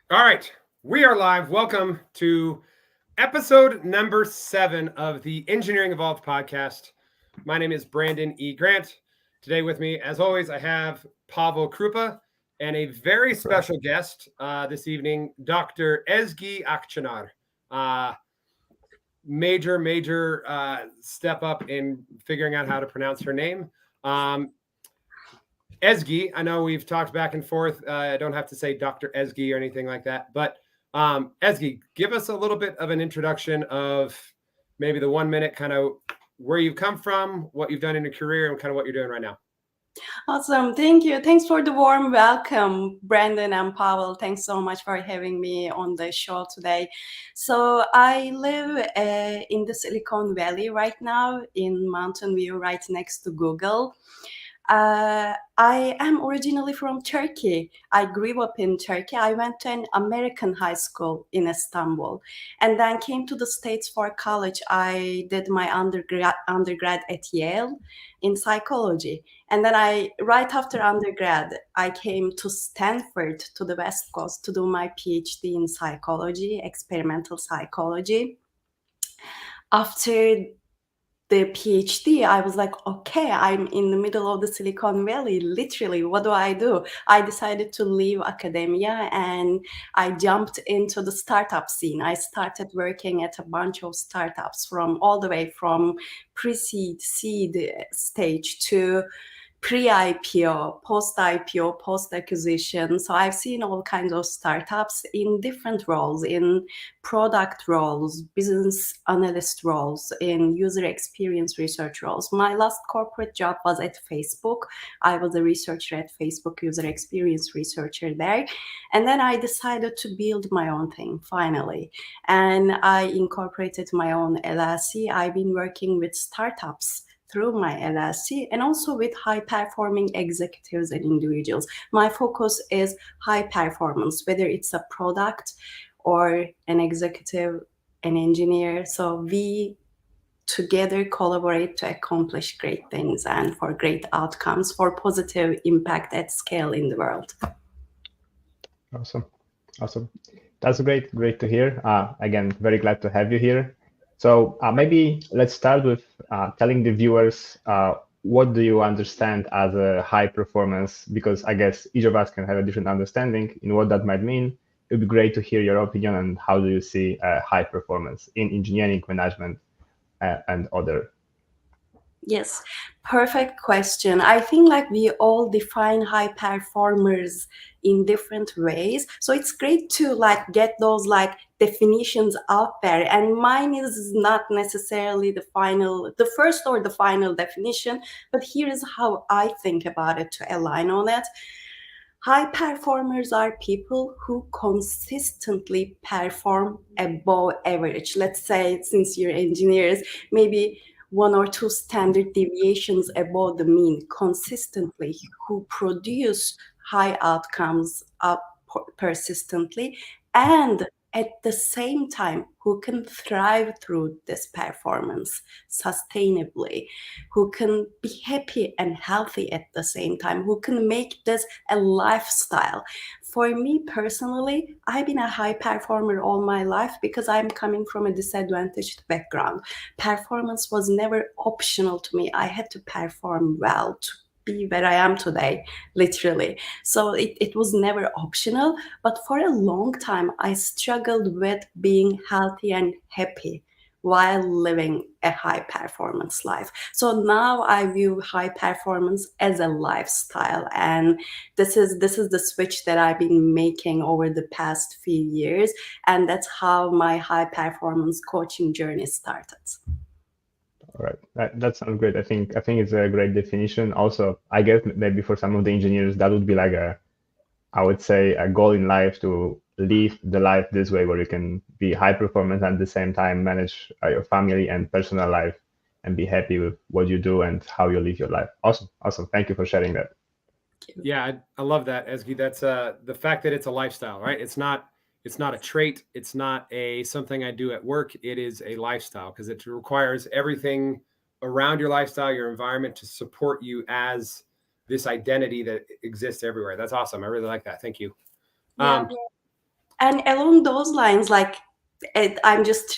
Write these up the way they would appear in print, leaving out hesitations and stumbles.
All right, we are live. Welcome to episode number 7 of the Engineering Evolved podcast. My name is Brandon E. Grant. Today, with me, as always, I have Pavel Krupa and a very Correct. special guest this evening, Dr. Ezgi Akçanar. Uh, major step up in figuring out how to pronounce her name. Um, Ezgi, I know we've talked back and forth. I don't have to say Dr. Ezgi or anything like that, but Ezgi, give us a little bit of an introduction of maybe the 1 minute kind of where you've come from, what you've done in your career, and kind of what you're doing right now. Awesome. Thank you. Thanks for the warm welcome, Brandon and Pavel. Thanks so much for having me on the show today. So I live in the Silicon Valley right now in Mountain View, right next to Google. I am originally from Turkey. I grew up in Turkey. I went to an American high school in Istanbul and then came to the States for college. I did my undergrad at Yale in psychology. And then right after undergrad, I came to Stanford, to the West Coast, to do my PhD in psychology, experimental psychology. After the PhD, I was like, okay, I'm in the middle of the Silicon Valley. Literally, what do? I decided to leave academia and I jumped into the startup scene. I started working at a bunch of startups from all the way from pre-seed, seed stage to pre-IPO, post-IPO, post-acquisition. So I've seen all kinds of startups in different roles, in product roles, business analyst roles, in user experience research roles. My last corporate job was at Facebook. I was a researcher at Facebook, user experience researcher there. And then I decided to build my own thing finally. And I incorporated my own LLC. I've been working with startups through my LLC and also with high performing executives and individuals. My focus is high performance, whether it's a product or an executive, an engineer. So we together collaborate to accomplish great things and for great outcomes, for positive impact at scale in the world. Awesome. Awesome. That's great to hear. Again, very glad to have you here. So maybe let's start with telling the viewers what do you understand as a high performance, because I guess each of us can have a different understanding in what that might mean. It would be great to hear your opinion on how do you see high performance in engineering, management, and other. Yes, perfect question. I think like we all define high performers in different ways. So it's great to like get those like definitions out there. And mine is not necessarily the first or the final definition, but here is how I think about it to align on it. High performers are people who consistently perform above average. Let's say, since you're engineers, maybe one or two standard deviations above the mean consistently, who produce high outcomes persistently, and at the same time, who can thrive through this performance sustainably, who can be happy and healthy at the same time, who can make this a lifestyle. For me personally, I've been a high performer all my life because I'm coming from a disadvantaged background. Performance was never optional to me. I had to perform well to be where I am today, literally. So it was never optional. But for a long time, I struggled with being healthy and happy while living a high performance life. So now I view high performance as a lifestyle, and this is the switch that I've been making over the past few years, and that's how my high performance coaching journey started. All right, that sounds great. I think it's a great definition. Also, I guess maybe for some of the engineers that would be like I would say a goal in life to live the life this way, where you can be high performance and at the same time manage your family and personal life and be happy with what you do and how you live your life. Awesome. Thank you for sharing that. Yeah, I love that, Ezgi. That's the fact that it's a lifestyle, right? It's not a trait. It's not a something I do at work. It is a lifestyle because it requires everything around your lifestyle, your environment to support you as this identity that exists everywhere. That's awesome. I really like that. Thank you. Yeah. Um, And along those lines, like I'm just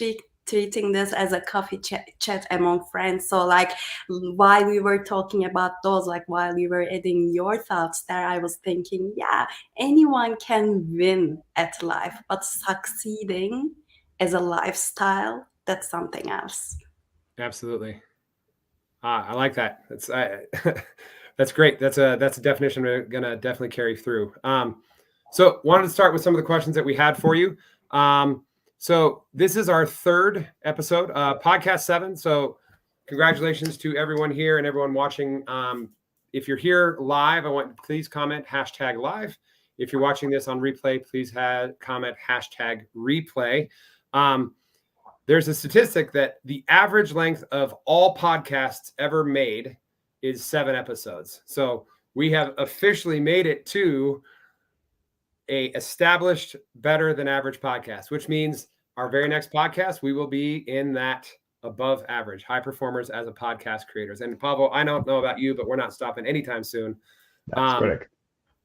treating this as a coffee chat among friends. So like while we were talking about those, like while you were adding your thoughts there, I was thinking, yeah, anyone can win at life, but succeeding as a lifestyle, that's something else. Absolutely. I like that. That's great. That's a definition we're gonna definitely carry through. So wanted to start with some of the questions that we had for you. So this is our third episode, podcast 7. So congratulations to everyone here and everyone watching. If you're here live, I want please comment #live. If you're watching this on replay, please comment #replay. There's a statistic that the average length of all podcasts ever made is 7 episodes. So we have officially made it to a established better than average podcast, which means our very next podcast, we will be in that above average high performers as a podcast creators. And Pavel, I don't know about you, but we're not stopping anytime soon. That's correct.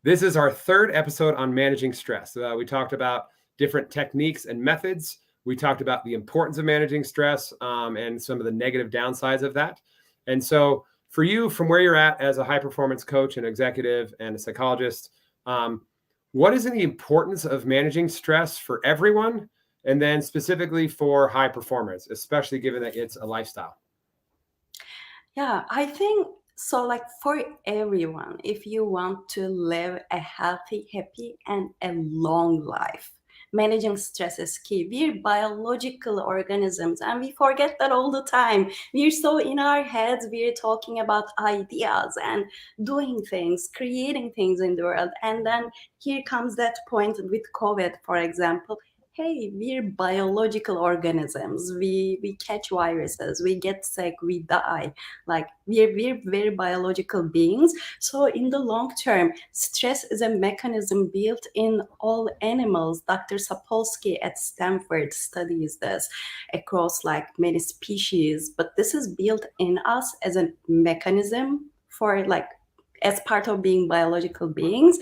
This is our third episode on managing stress. We talked about different techniques and methods. We talked about the importance of managing stress and some of the negative downsides of that. And so for you, from where you're at as a high performance coach and executive and a psychologist, what is the importance of managing stress for everyone? And then specifically for high performers, especially given that it's a lifestyle? Yeah, I think so. Like for everyone, if you want to live a healthy, happy, and a long life, managing stress is key. We're biological organisms and we forget that all the time. We're so in our heads, we're talking about ideas and doing things, creating things in the world. And then here comes that point with COVID, for example. Hey, we're biological organisms. We catch viruses, we get sick, we die. Like we're very biological beings. So in the long term, stress is a mechanism built in all animals. Dr. Sapolsky at Stanford studies this across like many species, but this is built in us as a mechanism for like as part of being biological beings.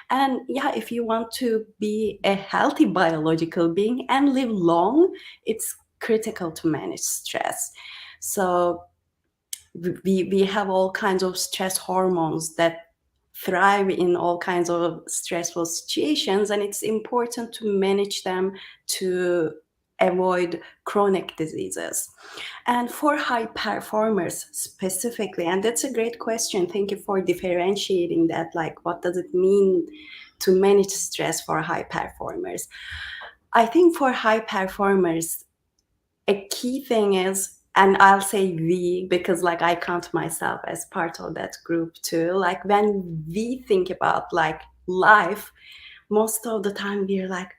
And yeah, if you want to be a healthy biological being and live long, it's critical to manage stress. So we have all kinds of stress hormones that thrive in all kinds of stressful situations, and it's important to manage them to avoid chronic diseases. And for high performers specifically, and that's a great question, thank you for differentiating that, like what does it mean to manage stress for high performers? I think for high performers, a key thing is, and I'll say we because like I count myself as part of that group too, like when we think about like life, most of the time we're like,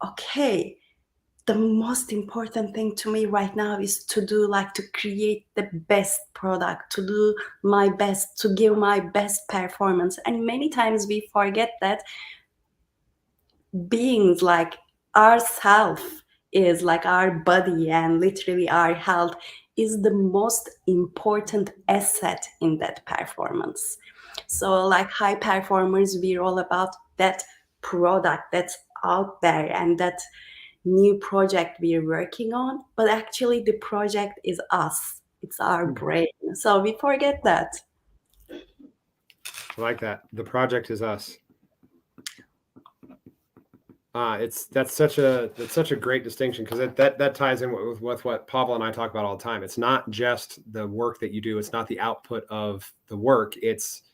okay, the most important thing to me right now is to do like to create the best product, to do my best, to give my best performance. And many times we forget that beings like ourself is like our body and literally our health is the most important asset in that performance. So like high performers, we're all about that product that's out there and that new project we're working on, but actually the project is us, it's our brain, so we forget that. I like that. The project is us. That's such a great distinction, because that ties in with what Pavel and I talk about all the time. It's not just the work that you do. It's not the output of the work. It's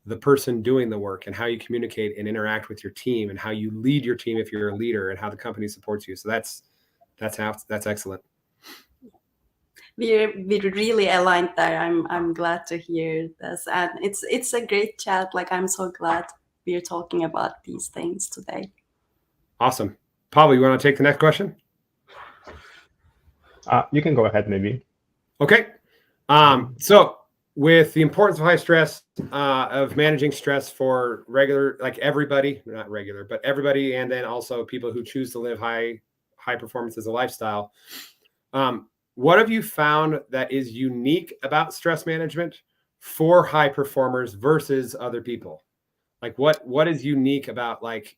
the person doing the work and how you communicate and interact with your team and how you lead your team if you're a leader and how the company supports you. So that's excellent. We're really aligned there. I'm glad to hear this, and it's a great chat. Like I'm so glad we're talking about these things today. Awesome. Pavel, you want to take the next question? You can go ahead, maybe. Okay. So with the importance of high stress, of managing stress for regular, like everybody, not regular, but everybody, and then also people who choose to live high performance as a lifestyle. What have you found that is unique about stress management for high performers versus other people? Like what is unique about like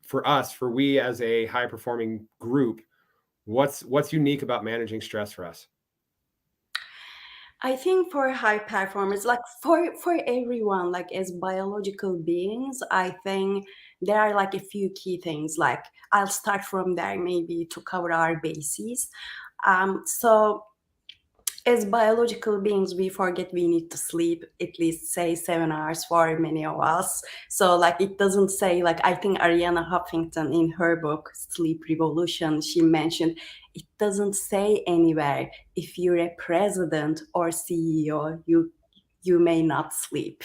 for we as a high performing group, what's unique about managing stress for us? I think for high performers, like for everyone, like as biological beings, I think there are like a few key things. Like I'll start from there, maybe to cover our bases. So as biological beings, we forget we need to sleep at least say 7 hours for many of us. So like it doesn't say, like I think Arianna Huffington in her book Sleep Revolution, she mentioned it doesn't say anywhere if you're a president or CEO, you may not sleep.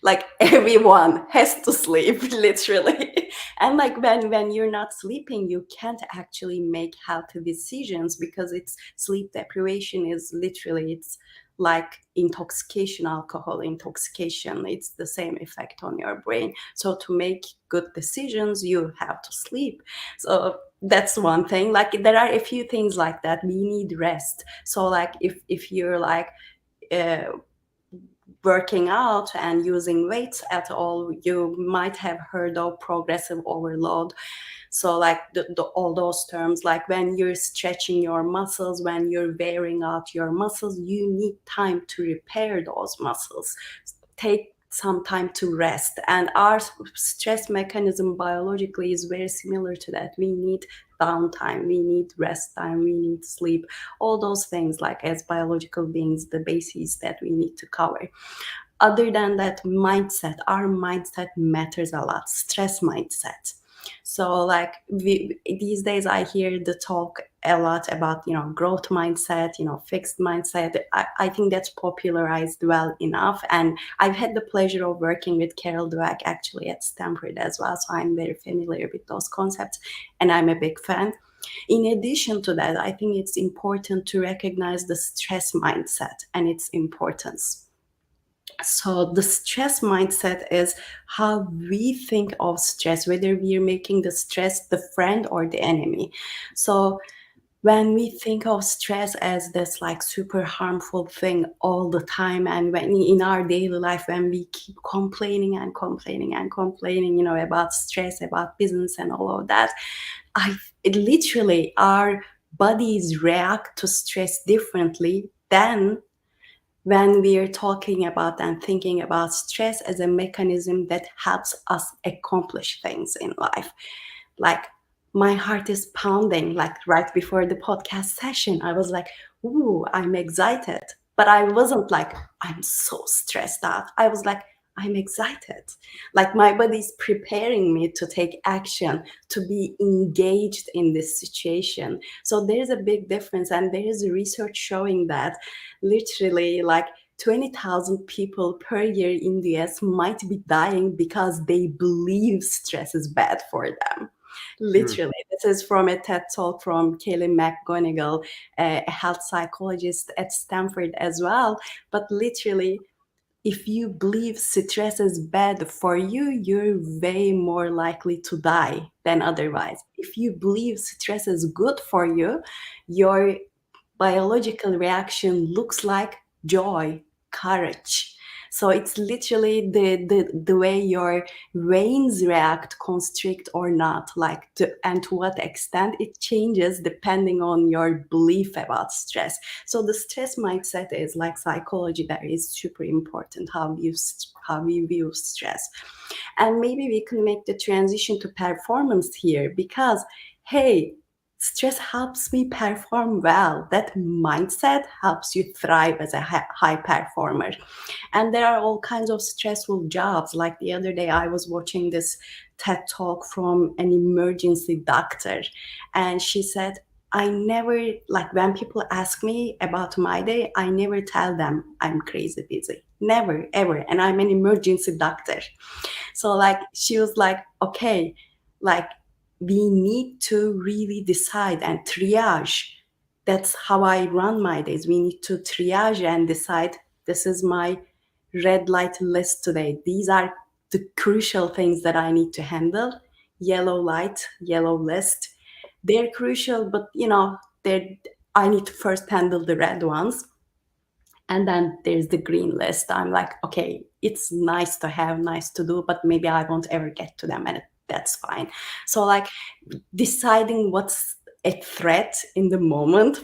Like everyone has to sleep literally. And like when you're not sleeping, you can't actually make healthy decisions, because it's sleep deprivation is literally, it's like intoxication, alcohol intoxication. It's the same effect on your brain. So to make good decisions, you have to sleep. So that's one thing. Like there are a few things like that. We need rest. So like if you're like uh, working out and using weights at all, you might have heard of progressive overload. So like all those terms, like when you're stretching your muscles, when you're wearing out your muscles, you need time to repair those muscles. Take some time to rest. And our stress mechanism biologically is very similar to that. We need downtime, we need rest time, we need sleep, all those things, like as biological beings, the bases that we need to cover. Other than that, mindset, our mindset matters a lot. Stress mindset. So like these days I hear the talk a lot about, growth mindset, fixed mindset. I think that's popularized well enough. And I've had the pleasure of working with Carol Dweck actually at Stanford as well. So I'm very familiar with those concepts and I'm a big fan. In addition to that, I think it's important to recognize the stress mindset and its importance. So the stress mindset is how we think of stress, whether we are making the stress the friend or the enemy. So when we think of stress as this like super harmful thing all the time, and when in our daily life, when we keep complaining and complaining and complaining, about stress, about business and all of that, it literally, our bodies react to stress differently than when we are talking about and thinking about stress as a mechanism that helps us accomplish things in life. Like my heart is pounding, like right before the podcast session, I was like, ooh, I'm excited. But I wasn't like, I'm so stressed out. I was like, I'm excited. Like my body's preparing me to take action, to be engaged in this situation. So there's a big difference. And there is research showing that literally like 20,000 people per year in the US might be dying because they believe stress is bad for them. Literally, this is from a TED talk from Kelly McGonigal, a health psychologist at Stanford as well. But literally, if you believe stress is bad for you, you're way more likely to die than otherwise. If you believe stress is good for you, your biological reaction looks like joy, courage. So it's literally the way your veins react, constrict or not, and to what extent it changes depending on your belief about stress. So the stress mindset is like psychology, that is super important, how we view stress. And maybe we can make the transition to performance here, because hey, stress helps me perform well. That mindset helps you thrive as a high performer. And there are all kinds of stressful jobs. Like the other day, I was watching this TED talk from an emergency doctor, and she said, I never, like when people ask me about my day, I never tell them I'm crazy busy. Never, ever. And I'm an emergency doctor. So like she was like, okay, like we need to really decide and triage. That's how I run my days. We need to triage and decide, this is my red light list today. These are the crucial things that I need to handle. Yellow light, yellow list. They're crucial, but I need to first handle the red ones. And then there's the green list. I'm like, okay, it's nice to have, nice to do, but maybe I won't ever get to them. And that's fine. So like deciding what's a threat in the moment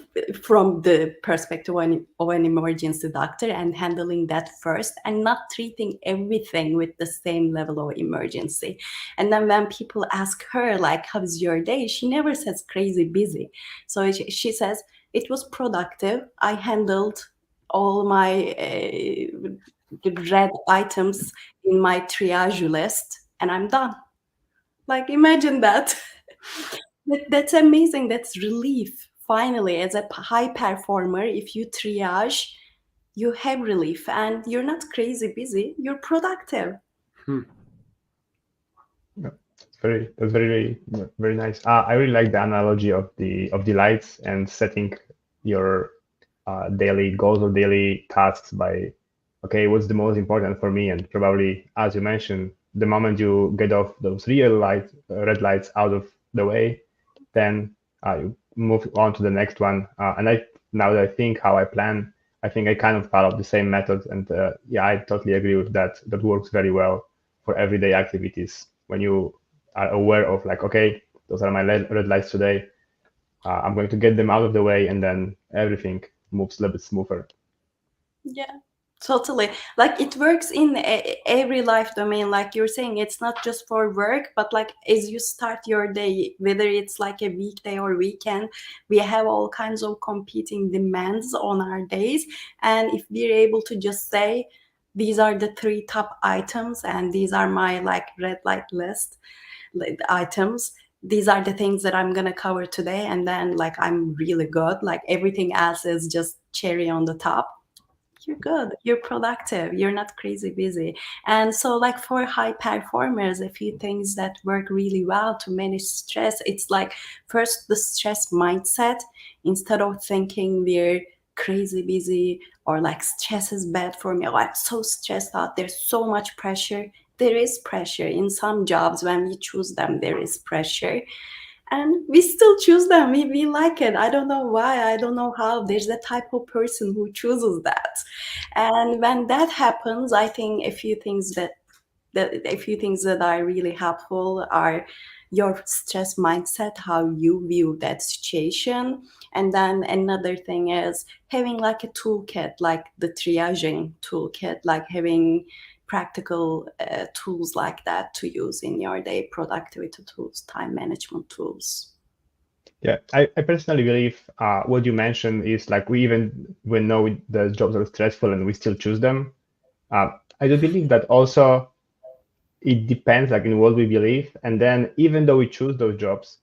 from the perspective of an emergency doctor and handling that first, and not treating everything with the same level of emergency. And then when people ask her like, how's your day, she never says crazy busy. So she says, it was productive, I handled all my red items in my triage list, and I'm done. Like, imagine that. That's amazing. That's relief. Finally, as a high performer, if you triage, you have relief and you're not crazy busy, you're productive. That's very nice. I really like the analogy of the lights and setting your daily goals or daily tasks by, okay, what's the most important for me? And probably, as you mentioned, the moment you get off those red lights out of the way, then you move on to the next one. And now that I think how I plan, I think I kind of follow the same method. And yeah, I totally agree with that. That works very well for everyday activities. When you are aware of like, okay, those are my red lights today. I'm going to get them out of the way, and then everything moves a little bit smoother. Yeah, totally. Like it works in every life domain. Like you're saying, it's not just for work, but like as you start your day, whether it's like a weekday or weekend, we have all kinds of competing demands on our days. And if we're able to just say, these are the 3 top items, and these are my like red light list items, these are the things that I'm gonna cover today, and then like I'm really good, like everything else is just cherry on the top, you're good, you're productive, you're not crazy busy. And so like for high performers, a few things that work really well to manage stress, it's like first the stress mindset. Instead of thinking we're crazy busy or like stress is bad for me, oh, I'm so stressed out, there's so much pressure. There is pressure in some jobs. When we choose them, there is pressure, and we still choose them. We like it. I don't know why, I don't know how. There's a type of person who chooses that. And when that happens, I think a few things that are really helpful are your stress mindset, how you view that situation. And then another thing is having like a toolkit, like the triaging toolkit, like having practical tools like that to use in your day, productivity tools, time management tools. Yeah, I personally believe what you mentioned is like we know the jobs are stressful and we still choose them. I do believe that also it depends like in what we believe. And then even though we choose those jobs,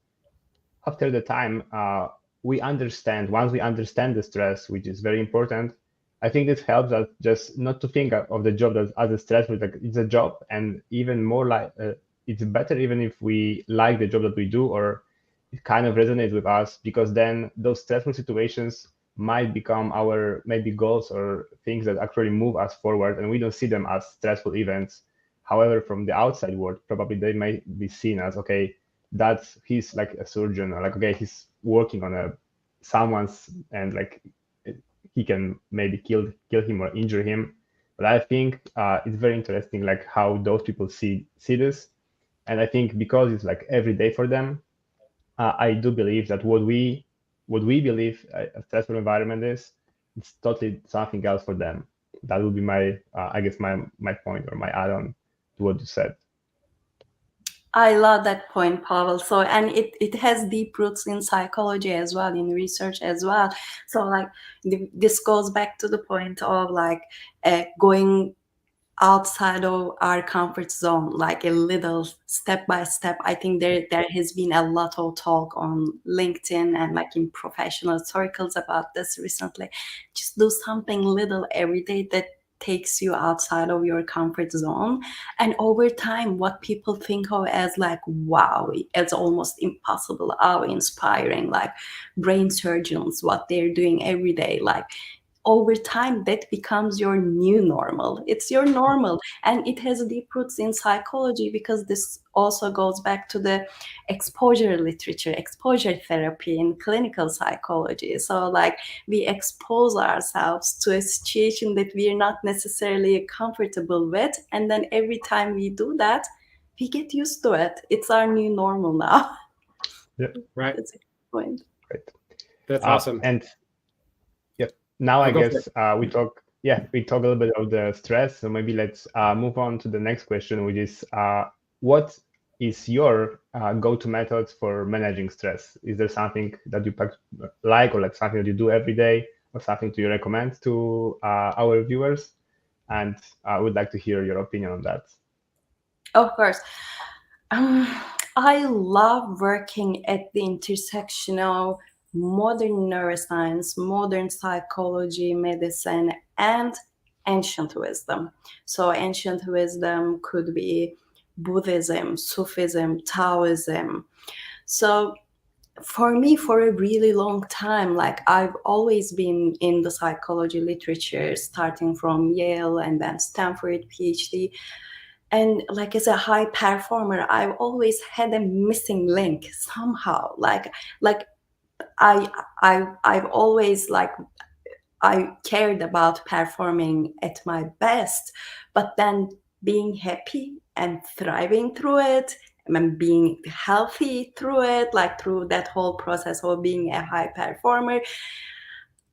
after the time, once we understand the stress, which is very important, I think this helps us just not to think of the job as a stressful, like it's a job, and even more like it's better even if we like the job that we do or it kind of resonates with us, because then those stressful situations might become our maybe goals or things that actually move us forward, and we don't see them as stressful events. However, from the outside world, probably they might be seen as, okay, he's like a surgeon, or like, okay, he's working on someone's, and like he can maybe kill him or injure him. But I think it's very interesting like how those people see this. And I think because it's like every day for them, I do believe that what we believe a stressful environment is, it's totally something else for them. That would be my I guess my point or my add-on to what you said. I love that point, Pavel. So, and it has deep roots in psychology as well, in research as well. So, like this goes back to the point of like going outside of our comfort zone, like a little step by step. I think there has been a lot of talk on LinkedIn and like in professional circles about this recently. Just do something little every day that takes you outside of your comfort zone, and over time what people think of as like wow, it's almost impossible, how inspiring, like brain surgeons, what they're doing every day, like over time that becomes your new normal. It's your normal, and it has deep roots in psychology, because this also goes back to the exposure literature, exposure therapy in clinical psychology. So like we expose ourselves to a situation that we're not necessarily comfortable with, and then every time we do that, we get used to it. It's our new normal now. Right. That's a good point. Great. That's awesome. And yeah, now I go for guess we talk a little bit of the stress. So maybe let's move on to the next question, which is what is your go-to methods for managing stress? Is there something that you like, or like something that you do every day, or something you recommend to our viewers? And I would like to hear your opinion on that. Of course. I love working at the intersection of modern neuroscience, modern psychology, medicine, and ancient wisdom. So ancient wisdom could be Buddhism, Sufism, Taoism. So for me, for a really long time, like I've always been in the psychology literature, starting from Yale and then Stanford PhD. And like as a high performer, I've always had a missing link somehow. Like I've always like I cared about performing at my best, but then being happy and thriving through it and being healthy through it, like through that whole process of being a high performer,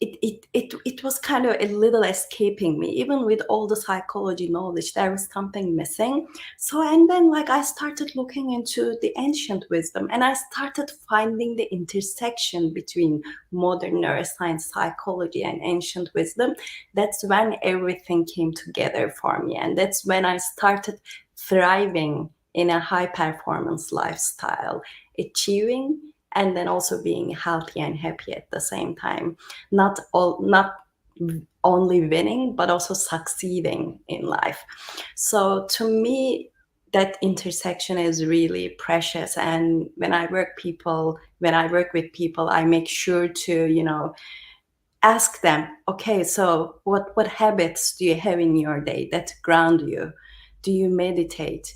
it was kind of a little escaping me. Even with all the psychology knowledge, there was something missing. So and then like I started looking into the ancient wisdom, and I started finding the intersection between modern neuroscience, psychology, and ancient wisdom. That's when everything came together for me, and that's when I started thriving in a high performance lifestyle, achieving and then also being healthy and happy at the same time. Not only winning, but also succeeding in life. So to me, that intersection is really precious. And when I work with people, I make sure to, ask them, okay, so what habits do you have in your day that ground you? Do you meditate?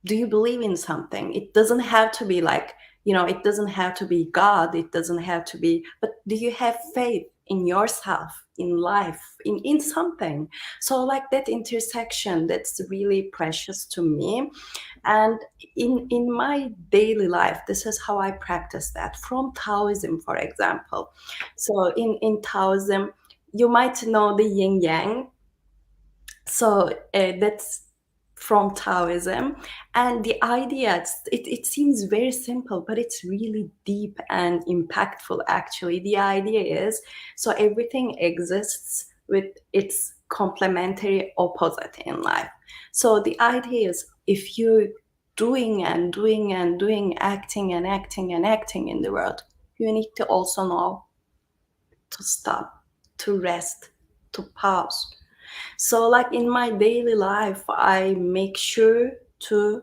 Do you believe in something? It doesn't have to be like, it doesn't have to be God. It doesn't have to be, but do you have faith in yourself, in life, in something? So like that intersection, that's really precious to me. And in my daily life, this is how I practice that from Taoism, for example. So in Taoism, you might know the yin yang. So that's from Taoism. And the idea, it seems very simple, but it's really deep and impactful, actually. The idea is, so everything exists with its complementary opposite in life. So the idea is, if you're doing and doing and doing, acting and acting and acting in the world, you need to also know to stop, to rest, to pause. So like in my daily life, I make sure to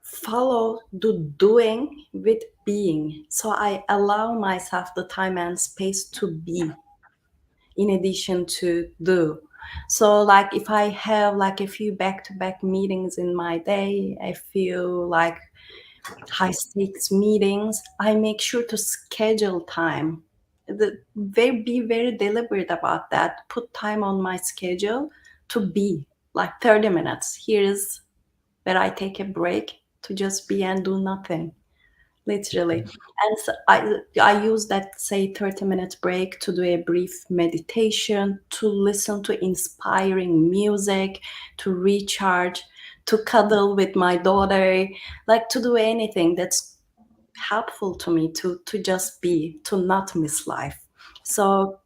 follow the doing with being. So I allow myself the time and space to be in addition to do. So like if I have like a few back-to-back meetings in my day, I feel like high stakes meetings, I make sure to schedule time. Be very deliberate about that. Put time on my schedule to be like 30 minutes. Here's where I take a break to just be and do nothing, literally. And so I use that, say, 30 minutes break to do a brief meditation, to listen to inspiring music, to recharge, to cuddle with my daughter, like to do anything that's helpful to me, to just be, to not miss life. So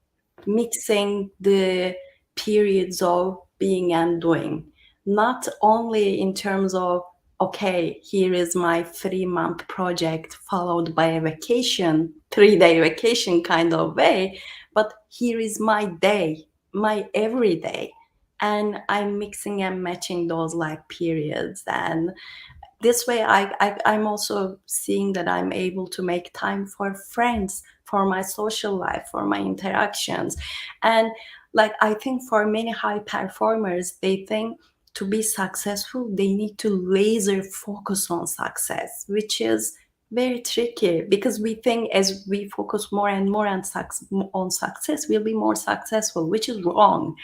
mixing the periods of being and doing, not only in terms of, okay, here is my 3-month project followed by a vacation, 3-day vacation kind of way, but here is my day, my everyday. And I'm mixing and matching those like periods. And this way I'm also seeing that I'm able to make time for friends, for my social life, for my interactions. And like I think for many high performers, they think to be successful they need to laser focus on success, which is very tricky, because we think as we focus more and more on success, we'll be more successful, which is wrong.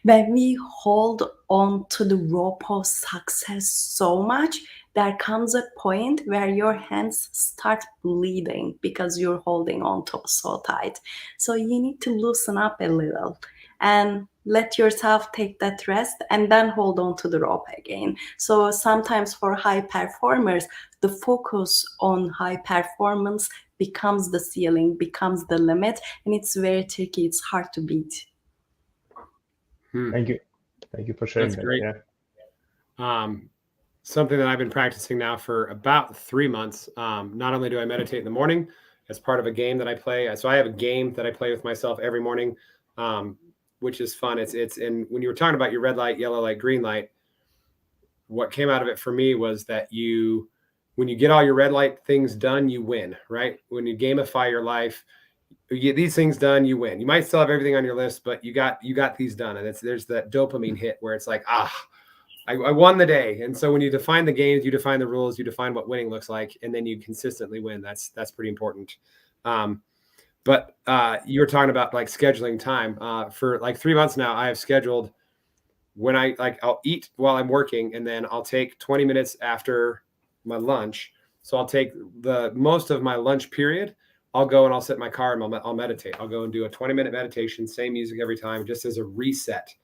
When we hold on to the rope of success so much, there comes a point where your hands start bleeding because you're holding on to so tight. So you need to loosen up a little and let yourself take that rest, and then hold on to the rope again. So sometimes for high performers, the focus on high performance becomes the ceiling, becomes the limit, and it's very tricky. It's hard to beat. Thank you. Thank you for sharing That's that. great. Yeah. Something that I've been practicing now for about 3 months. Not only do I meditate in the morning as part of a game that I play, so I have a game that I play with myself every morning, which is fun. And when you were talking about your red light, yellow light, green light, what came out of it for me was that when you get all your red light things done, you win, right? When you gamify your life, you get these things done, you win. You might still have everything on your list, but you got these done. And there's that dopamine hit where it's like, I won the day. And so when you define the games, you define the rules, you define what winning looks like, and then you consistently win. That's pretty important. But you were talking about like scheduling time. For like 3 months now, I have scheduled when I'll eat while I'm working, and then I'll take 20 minutes after my lunch. So I'll take the most of my lunch period. I'll go and I'll sit in my car and I'll meditate. I'll go and do a 20-minute meditation, same music every time, just as a reset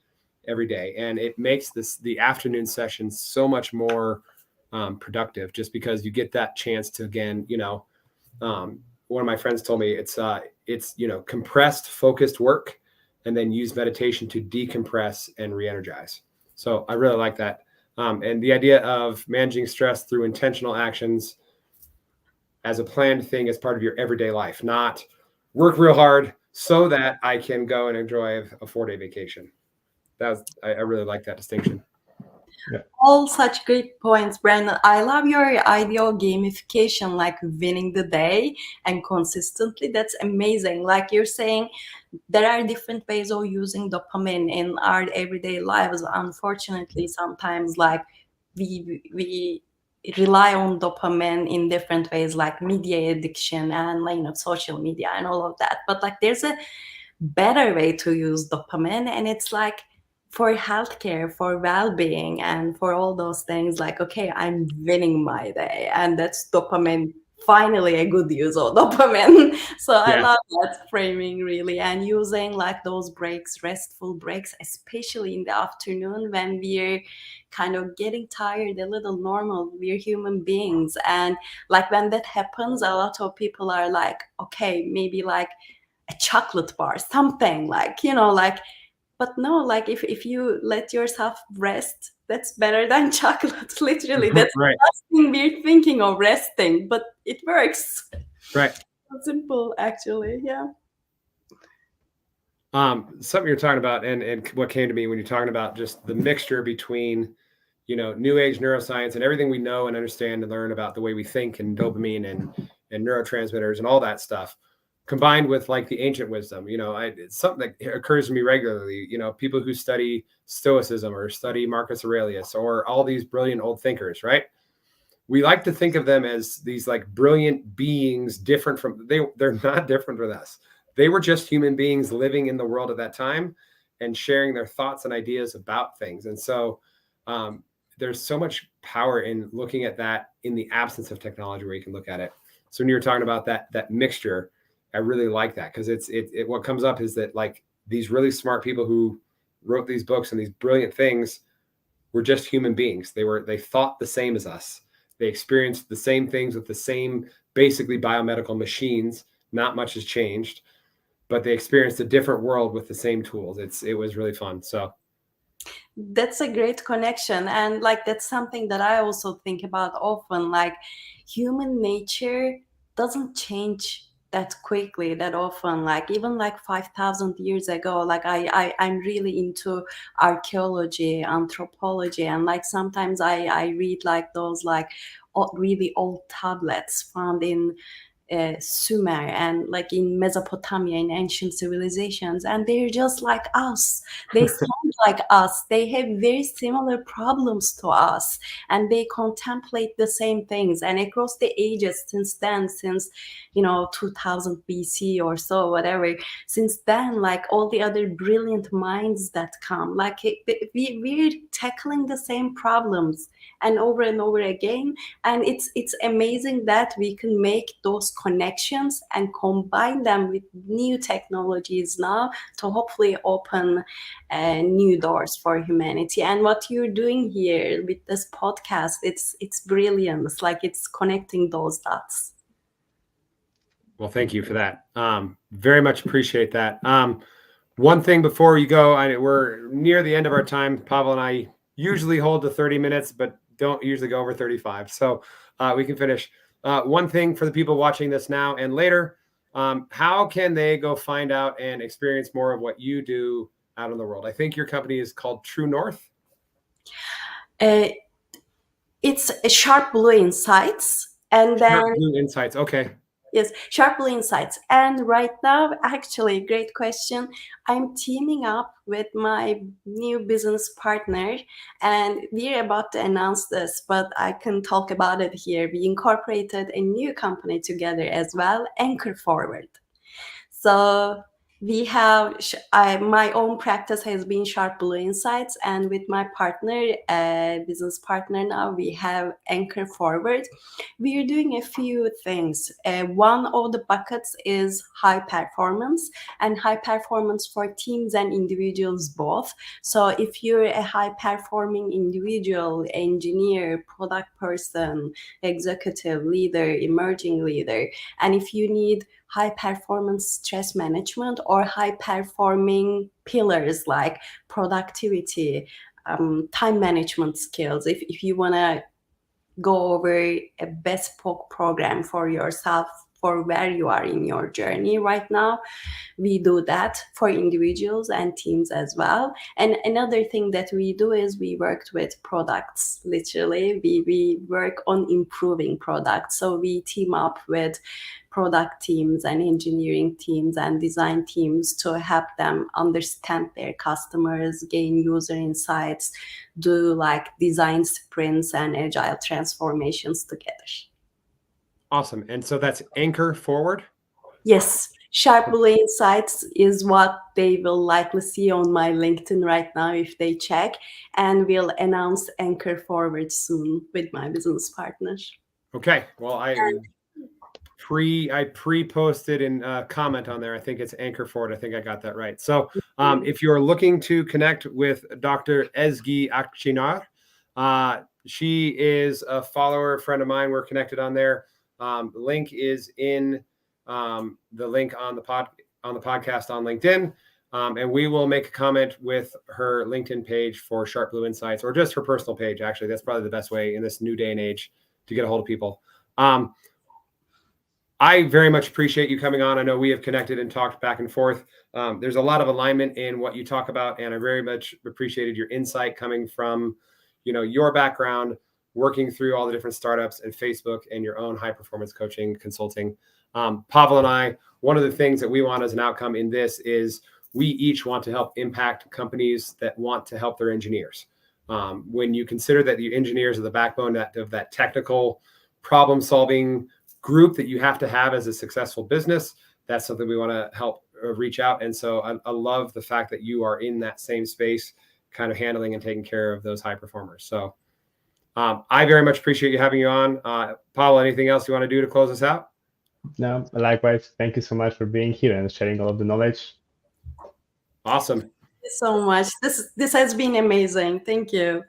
every day. And it makes the afternoon session so much more productive, just because you get that chance to, again, one of my friends told me it's compressed, focused work, and then use meditation to decompress and re-energize. So I really like that. And the idea of managing stress through intentional actions as a planned thing as part of your everyday life, not work real hard so that I can go and enjoy a 4-day vacation. I really like that distinction. Yeah. All such great points, Brandon. I love your idea of gamification, like winning the day and consistently. That's amazing. Like you're saying, there are different ways of using dopamine in our everyday lives. Unfortunately, sometimes like we rely on dopamine in different ways, like media addiction and social media and all of that. But like there's a better way to use dopamine, and it's like for healthcare, for well-being, and for all those things. Like, okay, I'm winning my day, and that's dopamine. Finally, a good use of dopamine. So I love that framing, really, and using like those breaks, restful breaks, especially in the afternoon when we're kind of getting tired, a little normal. We're human beings, and like when that happens, a lot of people are like, okay, maybe like a chocolate bar, something like, but no, like if you let yourself rest, that's better than chocolate. Literally, that's right. the last thing we're thinking of, resting, but it works. Right. So simple, actually. Yeah. Something you're talking about, and what came to me when you're talking about just the mixture between, new age neuroscience and everything we know and understand and learn about the way we think, and dopamine and neurotransmitters and all that stuff, combined with like the ancient wisdom. It's something that occurs to me regularly. People who study Stoicism or study Marcus Aurelius or all these brilliant old thinkers, right? We like to think of them as these like brilliant beings, different from they're not different from us. They were just human beings living in the world at that time and sharing their thoughts and ideas about things. And so there's so much power in looking at that in the absence of technology, where you can look at it. So when you were talking about that mixture, I really like that, because it what comes up is that like these really smart people who wrote these books and these brilliant things were just human beings. They thought the same as us. They experienced the same things with the same basically biomedical machines. Not much has changed, but they experienced a different world with the same tools. It was really fun. So that's a great connection, and like that's something that I also think about often. Like human nature doesn't change that quickly, that often. Like even like 5,000 years ago, like I'm really into archaeology, anthropology, and like sometimes I read like those like really old tablets found in Sumer and like in Mesopotamia in ancient civilizations, and they're just like us. They sound like us. They have very similar problems to us, and they contemplate the same things. And across the ages since then, since 2000 BC or so, whatever, since then, like all the other brilliant minds that come, like we're tackling the same problems and over again. And it's amazing that we can make those connections and combine them with new technologies now to hopefully open new doors for humanity. And what you're doing here with this podcast, it's brilliant. It's like it's connecting those dots. Well, thank you for that. Very much appreciate that. One thing before you go, we're near the end of our time. Pavel and I usually hold to 30 minutes, but don't usually go over 35. So we can finish. One thing for the people watching this now and later, how can they go find out and experience more of what you do out in the world? I think your company is called True North. It's a Sharp Blue Insights. And then Sharp Blue Insights. Okay. Yes, Sharp Blue Insights. And right now, actually, great question. I'm teaming up with my new business partner, and we're about to announce this, but I can talk about it here. We incorporated a new company together as well, Anchor Forward. So we have my own practice has been Sharp Blue Insights, and with my partner, business partner now, we have Anchor Forward. We are doing a few things. One of the buckets is high performance, and high performance for teams and individuals both. So if you're a high performing individual, engineer, product person, executive leader, emerging leader, and if you need high performance stress management or high performing pillars like productivity, time management skills, if you want to go over a bespoke program for yourself for where you are in your journey right now, we do that for individuals and teams as well. And another thing that we do is we worked with products. Literally, we work on improving products. So we team up with product teams and engineering teams and design teams to help them understand their customers, gain user insights, do like design sprints and agile transformations together. Awesome. And so that's Anchor Forward? Yes. Sharp Blue Insights is what they will likely see on my LinkedIn right now if they check, and we'll announce Anchor Forward soon with my business partners. Okay. Well, I pre-posted and comment on there. I think it's Anchor Forward. I think I got that right. So if you're looking to connect with Dr. Ezgi Akcinar, she is a follower, friend of mine. We're connected on there. The link is in the link on the podcast on LinkedIn. And we will make a comment with her LinkedIn page for Sharp Blue Insights, or just her personal page. Actually, that's probably the best way in this new day and age to get a hold of people. I very much appreciate you coming on. I know we have connected and talked back and forth. There's a lot of alignment in what you talk about, and I very much appreciated your insight coming from, your background, working through all the different startups and Facebook and your own high performance coaching consulting. Pavel and I, one of the things that we want as an outcome in this is we each want to help impact companies that want to help their engineers. When you consider that the engineers are the backbone of that technical problem solving group that you have to have as a successful business, that's something we want to help reach out. And so I love the fact that you are in that same space, kind of handling and taking care of those high performers. So I very much appreciate you having you on. Pavel, anything else you want to do to close us out? No, likewise. Thank you so much for being here and sharing all of the knowledge. Awesome. Thank you so much. This has been amazing. Thank you.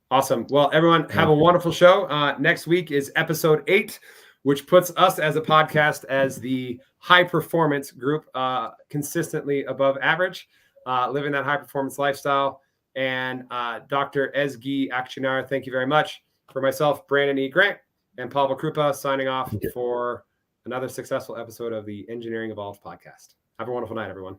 Awesome. Well, everyone, have a wonderful show. Next week is episode 8, which puts us as a podcast as the high performance group, consistently above average, living that high performance lifestyle. And Dr. Ezgi Akcinar, thank you very much. For myself, Brandon E. Grant, and Pavel Krupa, signing off for another successful episode of the Engineering Evolved podcast. Have a wonderful night, everyone.